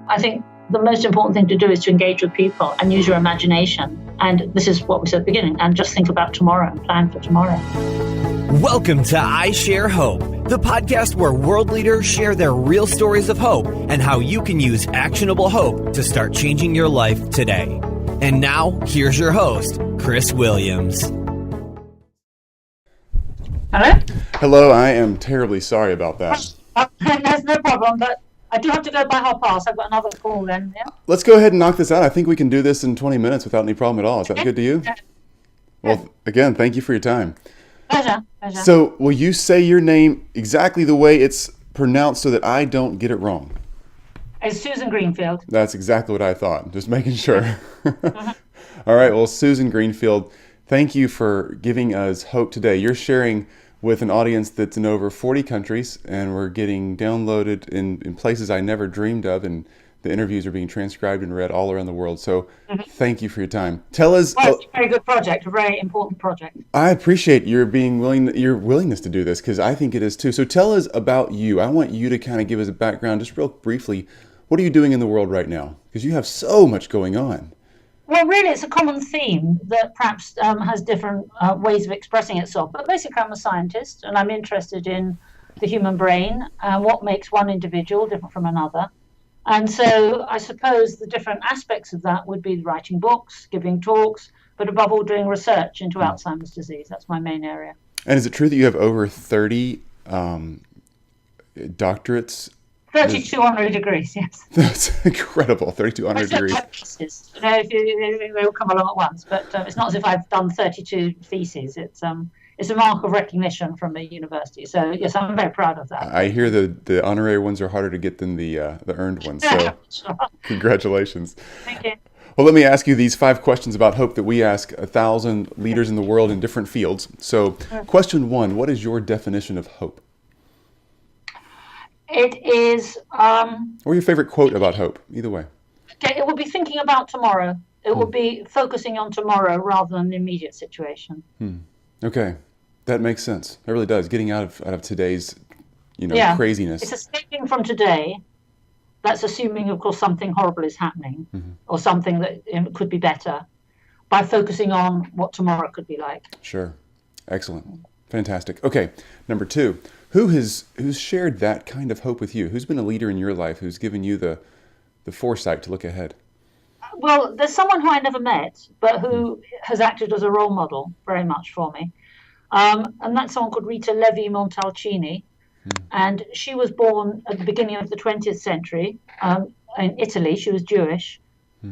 I think the most important thing to do is to engage with people and use your imagination. And this is what we said at the beginning, and just think about tomorrow and plan for tomorrow. Welcome to I Share Hope, the podcast where world leaders share their real stories of hope and how you can use actionable hope to start changing your life today. And now, here's your host, Chris Williams. Hello? Hello, I am terribly sorry about that. There's no problem, but I do have to go by 1:30. I've got another call then, yeah? Let's go ahead and knock this out. I think we can do this in 20 minutes without any problem at all. Is that good to you? Yeah. Well, again, thank you for your time. Pleasure. So, will you say your name exactly the way it's pronounced so that I don't get it wrong? It's Susan Greenfield. That's exactly what I thought. Just making sure. All right. Well, Susan Greenfield, thank you for giving us hope today. You're sharing with an audience that's in over 40 countries, and we're getting downloaded in places I never dreamed of, and the interviews are being transcribed and read all around the world. So thank you for your time. Tell us. Well, it's a very good project, a very important project. I appreciate your willingness to do this, because I think it is too. So tell us about you. I want you to kind of give us a background, just real briefly. What are you doing in the world right now? Because you have so much going on. Well, really, it's a common theme that perhaps has different ways of expressing itself. But basically, I'm a scientist, and I'm interested in the human brain and what makes one individual different from another. And so I suppose the different aspects of that would be writing books, giving talks, but above all, doing research into Alzheimer's disease. That's my main area. And is it true that you have over 30 doctorates? 32 honorary degrees, yes. That's incredible, 32 honorary degrees. You know, they all come along at once, but it's not as if I've done 32 theses. It's a mark of recognition from a university. So, yes, I'm very proud of that. I hear the honorary ones are harder to get than the earned ones, so Sure. Congratulations. Thank you. Well, let me ask you these 5 questions about hope that we ask 1,000 leaders in the world in different fields. So, question 1, what is your definition of hope? It is... Or your favorite quote about hope, either way. Okay, it will be thinking about tomorrow. It will be focusing on tomorrow rather than the immediate situation. Okay, that makes sense. It really does. Getting out of today's, craziness. It's escaping from today. That's assuming, of course, something horrible is happening or something that could be better by focusing on what tomorrow could be like. Sure. Excellent. Fantastic. Okay, number 2. Who's shared that kind of hope with you? Who's been a leader in your life who's given you the foresight to look ahead? Well, there's someone who I never met, but who has acted as a role model very much for me. And that's someone called Rita Levi-Montalcini. And she was born at the beginning of the 20th century in Italy. She was Jewish.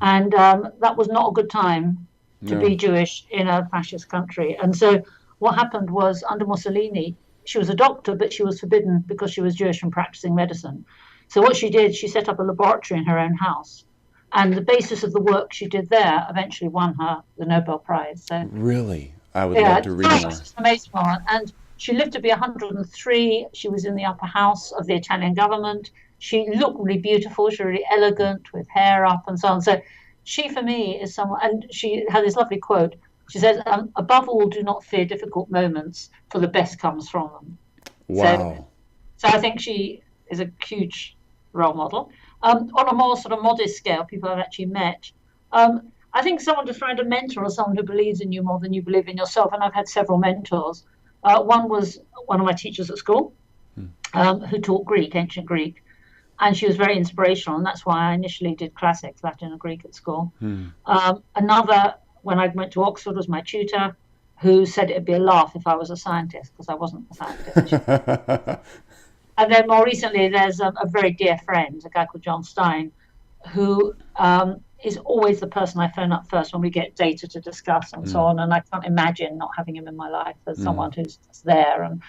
And that was not a good time to be Jewish in a fascist country. And so what happened was, under Mussolini, she was a doctor, but she was forbidden because she was Jewish from practicing medicine. So what she did, she set up a laboratory in her own house. And the basis of the work she did there eventually won her the Nobel Prize. So, really? I would love to read more. It's an amazing one. And she lived to be 103. She was in the upper house of the Italian government. She looked really beautiful. She was really elegant with hair up and so on. So she, for me, is someone, and she had this lovely quote. She says, above all, do not fear difficult moments, for the best comes from them. Wow. So I think she is a huge role model. On a more sort of modest scale, people I've actually met, I think someone to find a mentor or someone who believes in you more than you believe in yourself. And I've had several mentors. One was one of my teachers at school who taught Greek, ancient Greek. And she was very inspirational. And that's why I initially did classics, Latin and Greek at school. Another, when I went to Oxford, was my tutor, who said it'd be a laugh if I was a scientist, because I wasn't a scientist. And then more recently, there's a very dear friend, a guy called John Stein, who is always the person I phone up first when we get data to discuss and so on. And I can't imagine not having him in my life as someone who's there. And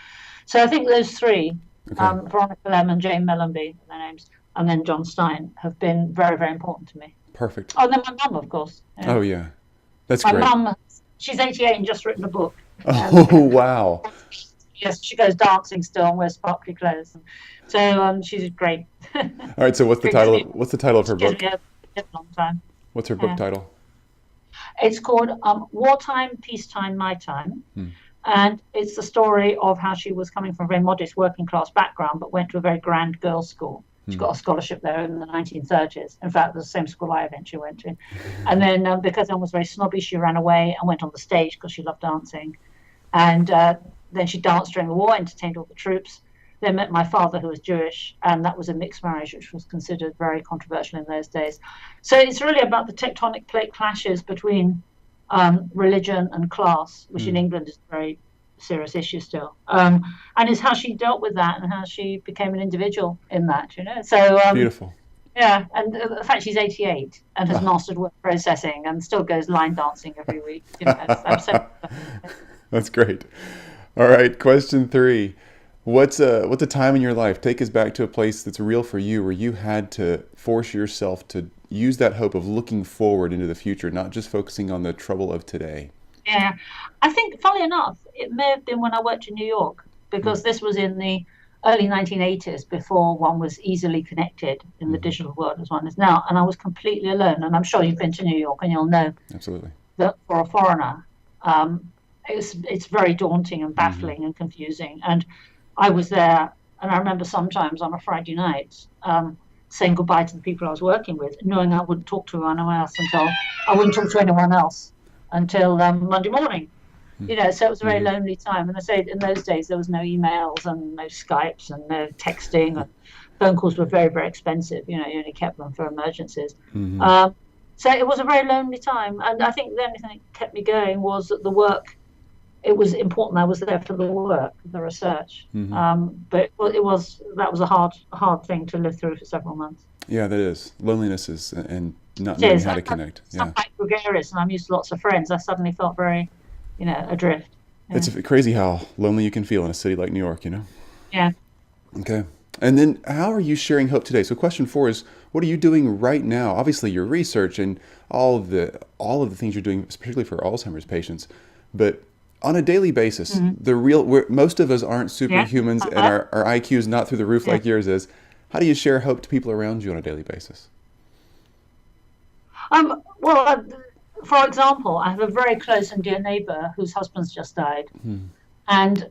so I think those 3, Veronica Lem and Jane Mellenby, their names, and then John Stein, have been very, very important to me. Perfect. Oh, and then my mum, of course. Yeah. Oh, yeah. That's my great. My mum, she's 88 and just written a book. Oh, wow. Yes, she goes dancing still and wears sparkly clothes. So she's great. All right. So what's the title? What's the title of her book? Gives me a long time. What's her book title? It's called Wartime, Peacetime, My Time. And it's the story of how she was coming from a very modest working class background, but went to a very grand girls' school. She got a scholarship there in the 1930s. In fact, the same school I eventually went to. And then because I was very snobby, she ran away and went on the stage because she loved dancing. And then she danced during the war, entertained all the troops. Then met my father, who was Jewish, and that was a mixed marriage, which was considered very controversial in those days. So it's really about the tectonic plate clashes between religion and class, which in England is a very serious issue still. And it's how she dealt with that and how she became an individual in that, So Beautiful. Yeah, and the fact she's 88 and has mastered word processing and still goes line dancing every week. That's great. All right, question 3. What's a time in your life? Take us back to a place that's real for you, where you had to force yourself to use that hope of looking forward into the future, not just focusing on the trouble of today. Yeah, I think, funnily enough, it may have been when I worked in New York, because this was in the early 1980s, before one was easily connected in the digital world as one is now, and I was completely alone. And I'm sure you've been to New York and you'll know Absolutely. that for a foreigner, it's very daunting and baffling and confusing. And I was there, and I remember sometimes on a Friday night saying goodbye to the people I was working with, knowing I wouldn't talk to anyone else until Monday morning. So it was a very lonely time. And I say, in those days, there was no emails and no Skypes and no texting. And phone calls were very, very expensive. You only kept them for emergencies. So it was a very lonely time. And I think the only thing that kept me going was that the work. It was important I was there for the work, the research. But that was a hard thing to live through for several months. Yeah, that is. Loneliness is, and not knowing how to connect. I'm quite gregarious, and I'm used to lots of friends. I suddenly felt very, adrift. Yeah. It's crazy how lonely you can feel in a city like New York, Yeah. Okay. And then how are you sharing hope today? So question 4 is, what are you doing right now? Obviously your research and all of the things you're doing, particularly for Alzheimer's patients, but on a daily basis, most of us aren't superhumans, and our IQ is not through the roof like yours is. How do you share hope to people around you on a daily basis? Well, for example, I have a very close and dear neighbor whose husband's just died. And,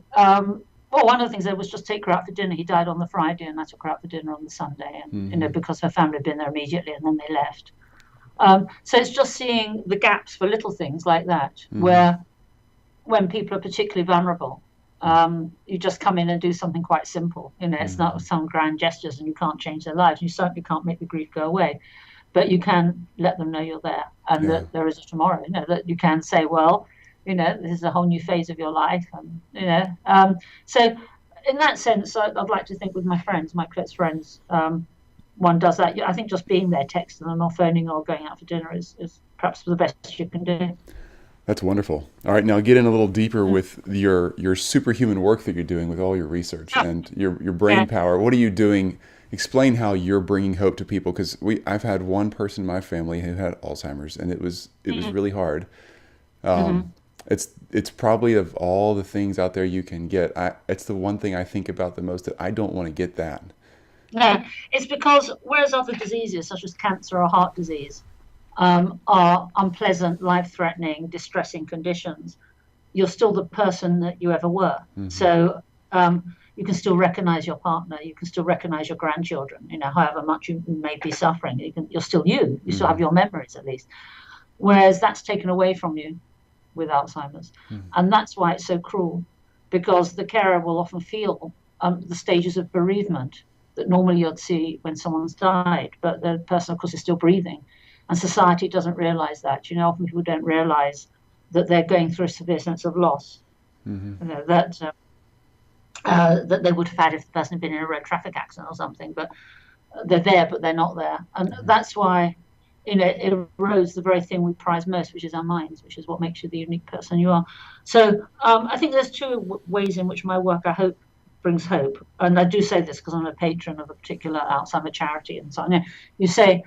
one of the things I was just take her out for dinner. He died on the Friday, and I took her out for dinner on the Sunday, and, because her family had been there immediately, and then they left. So it's just seeing the gaps for little things like that, where when people are particularly vulnerable, you just come in and do something quite simple. It's not some grand gestures, and you can't change their lives. You certainly can't make the grief go away, but you can let them know you're there, and that there is a tomorrow. That you can say, well, this is a whole new phase of your life, and so in that sense, I'd like to think with my friends, my close friends, one does that. I think just being there, texting them or phoning or going out for dinner is perhaps the best you can do. That's wonderful. All right, now get in a little deeper with your superhuman work that you're doing with all your research and your brain power. What are you doing? Explain how you're bringing hope to people, because I've had one person in my family who had Alzheimer's, and it was really hard. It's probably, of all the things out there you can get, it's the one thing I think about the most, that I don't want to get that. No, it's because whereas other diseases such as cancer or heart disease are unpleasant, life-threatening, distressing conditions, you're still the person that you ever were. So you can still recognize your partner, you can still recognize your grandchildren, however much you may be suffering, you're still you still have your memories at least. Whereas that's taken away from you with Alzheimer's. And that's why it's so cruel, because the carer will often feel the stages of bereavement that normally you'd see when someone's died, but the person, of course, is still breathing. And society doesn't realize that. Often people don't realize that they're going through a severe sense of loss. That they would have had if the person had been in a road traffic accident or something, but they're there, but they're not there. And that's why, it erodes the very thing we prize most, which is our minds, which is what makes you the unique person you are. So I think there's two ways in which my work, I hope, brings hope. And I do say this because I'm a patron of a particular Alzheimer charity and so on. You say,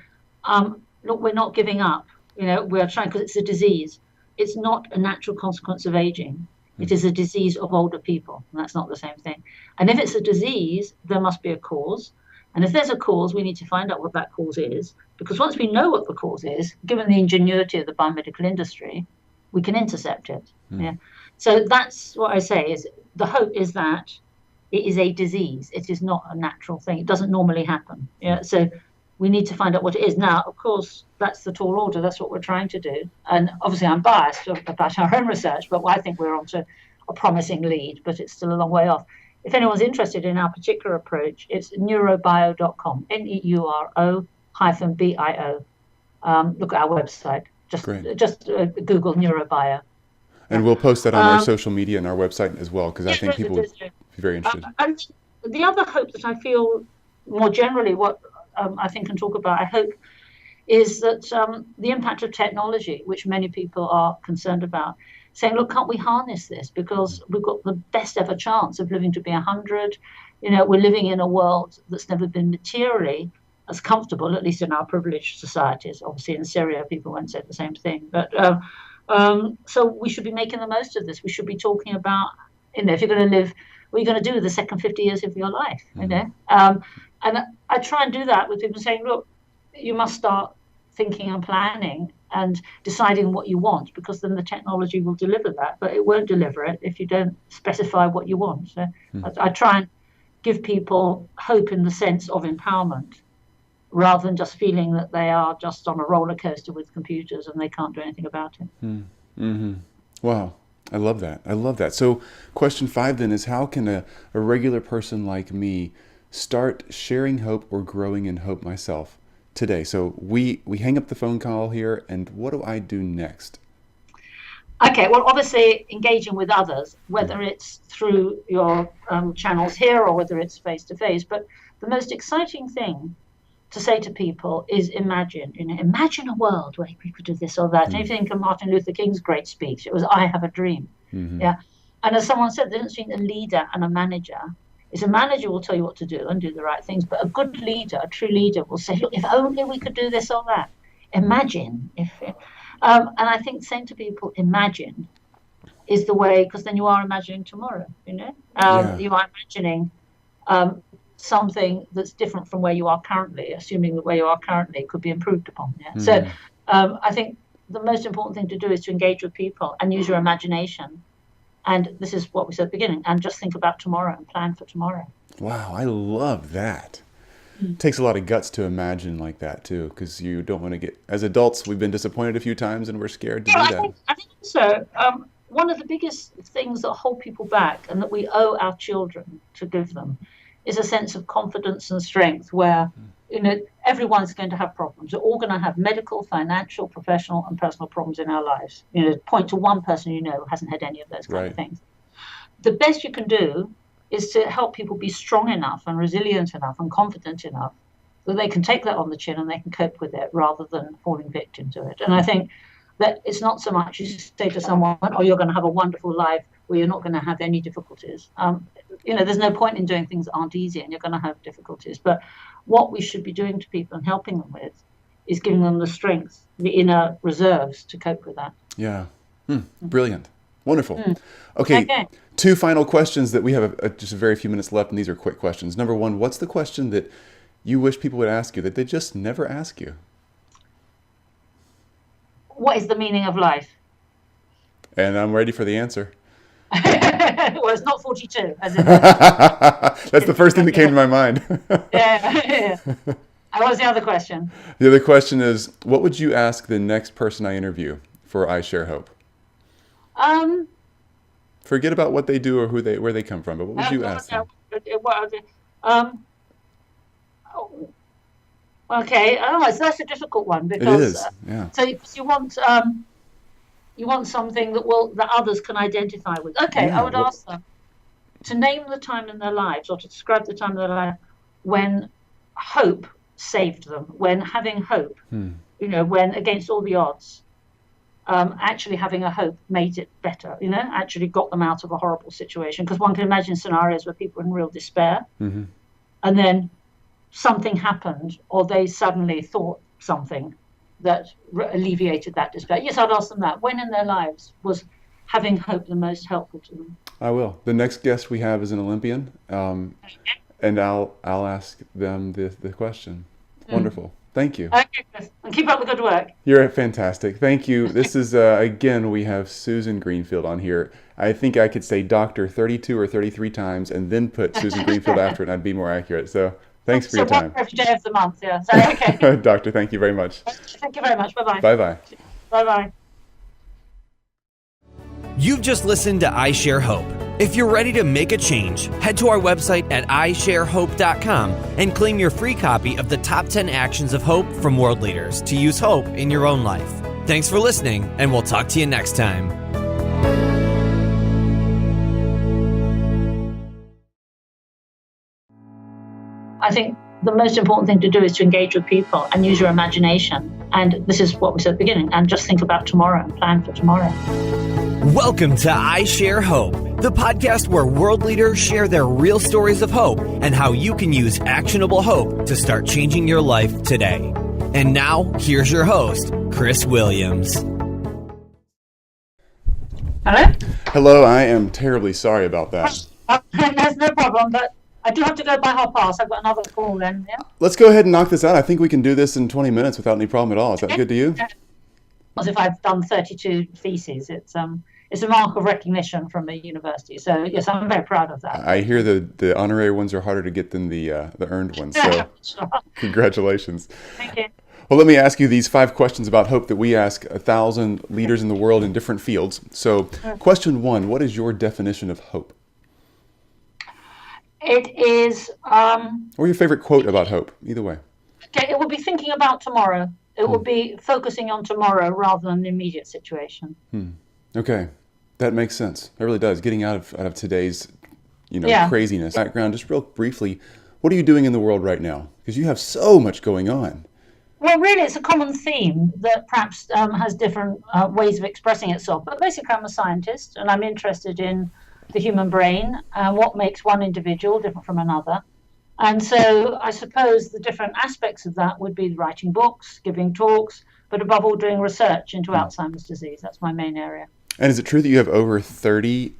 look, we're not giving up. We're trying, because it's a disease. It's not a natural consequence of aging. It is a disease of older people, and that's not the same thing. And if it's a disease, there must be a cause. And if there's a cause, we need to find out what that cause is, because once we know what the cause is, given the ingenuity of the biomedical industry, we can intercept it. So that's what I say, is the hope is that, it is a disease. It is not a natural thing. It doesn't normally happen. Yeah. So we need to find out what it is. Now, of course, that's the tall order. That's what we're trying to do. And obviously, I'm biased about our own research, but I think we're onto a promising lead, but it's still a long way off. If anyone's interested in our particular approach, it's neurobio.com, neuro-bio. Look at our website. Just Google neurobio. And we'll post that on our social media and our website as well, because I think people would be very interested. And the other hope that I feel more generally, what I think and talk about, I hope, is that the impact of technology, which many people are concerned about, saying, look, can't we harness this? Because we've got the best ever chance of living to be 100. We're living in a world that's never been materially as comfortable, at least in our privileged societies. Obviously, in Syria, people won't say the same thing. But so we should be making the most of this. We should be talking about, if you're going to live, what are you going to do with the second 50 years of your life? And I try and do that with people saying, look, you must start thinking and planning and deciding what you want, because then the technology will deliver that, but it won't deliver it if you don't specify what you want. So I try and give people hope in the sense of empowerment, rather than just feeling that they are just on a roller coaster with computers and they can't do anything about it. Mm-hmm. Wow. I love that. So question 5 then is, how can a regular person like me start sharing hope or growing in hope myself today? So we hang up the phone call here, and what do I do next? Okay, well, obviously engaging with others, whether it's through your channels here or whether it's face-to-face. But the most exciting thing to say to people is imagine a world where we could do this or that. And if you think of Martin Luther King's great speech, it was, I have a dream. Yeah. And as someone said, the difference between a leader and a manager is a manager will tell you what to do and do the right things, but a good leader, a true leader, will say, look, if only we could do this or that. Imagine. And I think saying to people, imagine, is the way, because then you are imagining tomorrow, You are imagining something that's different from where you are currently, assuming that where you are currently could be improved upon. Yeah? So I think the most important thing to do is to engage with people and use your imagination. And this is what we said at the beginning, and just think about tomorrow and plan for tomorrow. Wow, I love that. It takes a lot of guts to imagine like that too, because you don't want to get, as adults, we've been disappointed a few times and we're scared to do that. I think also one of the biggest things that hold people back and that we owe our children to give them is a sense of confidence and strength where, everyone's going to have problems. We're all going to have medical, financial, professional, and personal problems in our lives. Point to one person who hasn't had any of those kind of things. The best you can do is to help people be strong enough and resilient enough and confident enough that they can take that on the chin and they can cope with it rather than falling victim to it. And I think that it's not so much you say to someone, oh, you're going to have a wonderful life where you're not going to have any difficulties. There's no point in doing things that aren't easy, and you're going to have difficulties. But what we should be doing to people and helping them with is giving them the strength, the inner reserves to cope with that. Yeah. Brilliant. Wonderful. Okay. 2 final questions that we have just a very few minutes left, and these are quick questions. Number 1, what's the question that you wish people would ask you that they just never ask you? What is the meaning of life? And I'm ready for the answer. Well, it's not 42. As in That's the first thing that came to my mind. Yeah. And what's the other question? The other question is, what would you ask the next person I interview for I Share Hope? Forget about what they do or where they come from, but what would you ask them? Okay. That's a difficult one because it is. Yeah. So you want something that others can identify with. Okay, I would ask them to name the time in their lives or to describe the time in their life when hope saved them, when having hope, when against all the odds, actually having a hope made it better, actually got them out of a horrible situation. Because one can imagine scenarios where people are in real despair and then something happened or they suddenly thought something that alleviated that despair. Yes, I'd ask them that. When in their lives was having hope the most helpful to them? I will. The next guest we have is an Olympian, and I'll ask them the question. Wonderful. Thank you. Okay, Chris. And keep up the good work. You're fantastic. Thank you. This is, again, we have Susan Greenfield on here. I think I could say doctor 32 or 33 times and then put Susan Greenfield after it, and I'd be more accurate. So thanks for your time. So every day of the month, yeah. So, okay. Doctor, thank you very much. Thank you very much. Bye-bye. Bye-bye. Bye-bye. You've just listened to I Share Hope. If you're ready to make a change, head to our website at isharehope.com and claim your free copy of the Top 10 Actions of Hope from World Leaders to use hope in your own life. Thanks for listening, and we'll talk to you next time. I think the most important thing to do is to engage with people and use your imagination. And this is what we said at the beginning, and just think about tomorrow and plan for tomorrow. Welcome to I Share Hope, the podcast where world leaders share their real stories of hope and how you can use actionable hope to start changing your life today. And now, here's your host, Chris Williams. Hello? Hello, I am terribly sorry about that. There's no problem, but I do have to go by 1:30. I've got another call then, yeah? Let's go ahead and knock this out. I think we can do this in 20 minutes without any problem at all. Is that good to you? As if I've done 32 theses. It's a mark of recognition from a university. So, yes, I'm very proud of that. I hear the honorary ones are harder to get than the earned ones. So Sure. congratulations. Thank you. Well, let me ask you these 5 questions about hope that we ask 1,000 leaders in the world in different fields. So question 1, what is your definition of hope? It is... Or your favorite quote about hope, either way. Okay, it will be thinking about tomorrow. It will be focusing on tomorrow rather than the immediate situation. Okay, that makes sense. It really does. Getting out of today's, craziness. Background, just real briefly, what are you doing in the world right now? Because you have so much going on. Well, really, it's a common theme that perhaps has different ways of expressing itself. But basically, I'm a scientist, and I'm interested in the human brain and what makes one individual different from another. And so I suppose the different aspects of that would be writing books, giving talks, but above all, doing research into Alzheimer's disease. That's my main area. And is it true that you have over 30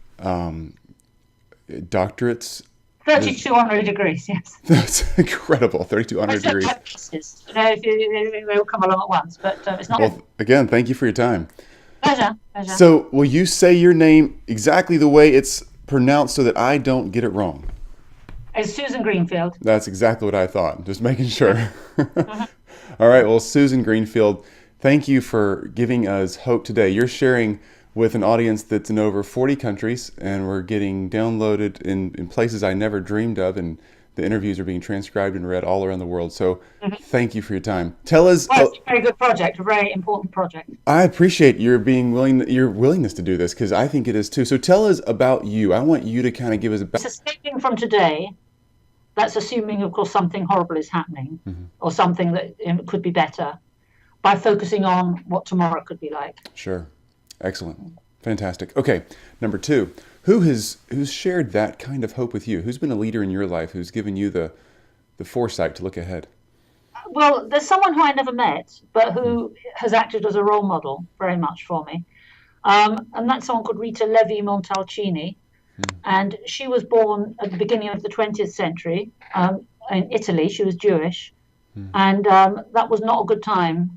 doctorates? 32 honorary degrees, yes. That's incredible, 32 honorary degrees. They all come along at once, but it's not... Well, again, thank you for your time. Pleasure. So, will you say your name exactly the way it's pronounced so that I don't get it wrong? It's Susan Greenfield. That's exactly what I thought. Just making sure. All right. Well, Susan Greenfield, thank you for giving us hope today. You're sharing with an audience that's in over 40 countries, and we're getting downloaded in places I never dreamed of, and the interviews are being transcribed and read all around the world. So thank you for your time. Tell us... Well, it's a very good project, a very important project. I appreciate your willingness to do this, because I think it is too. So tell us about you. I want you to kind of give us a... It's escaping from today. That's assuming, of course, something horrible is happening or something that could be better by focusing on what tomorrow could be like. Sure. Excellent. Fantastic. Okay. Number 2, who's shared that kind of hope with you? Who's been a leader in your life who's given you the foresight to look ahead? Well, there's someone who I never met, but who has acted as a role model very much for me. And that's someone called Rita Levi-Montalcini. And she was born at the beginning of the 20th century in Italy. She was Jewish. And that was not a good time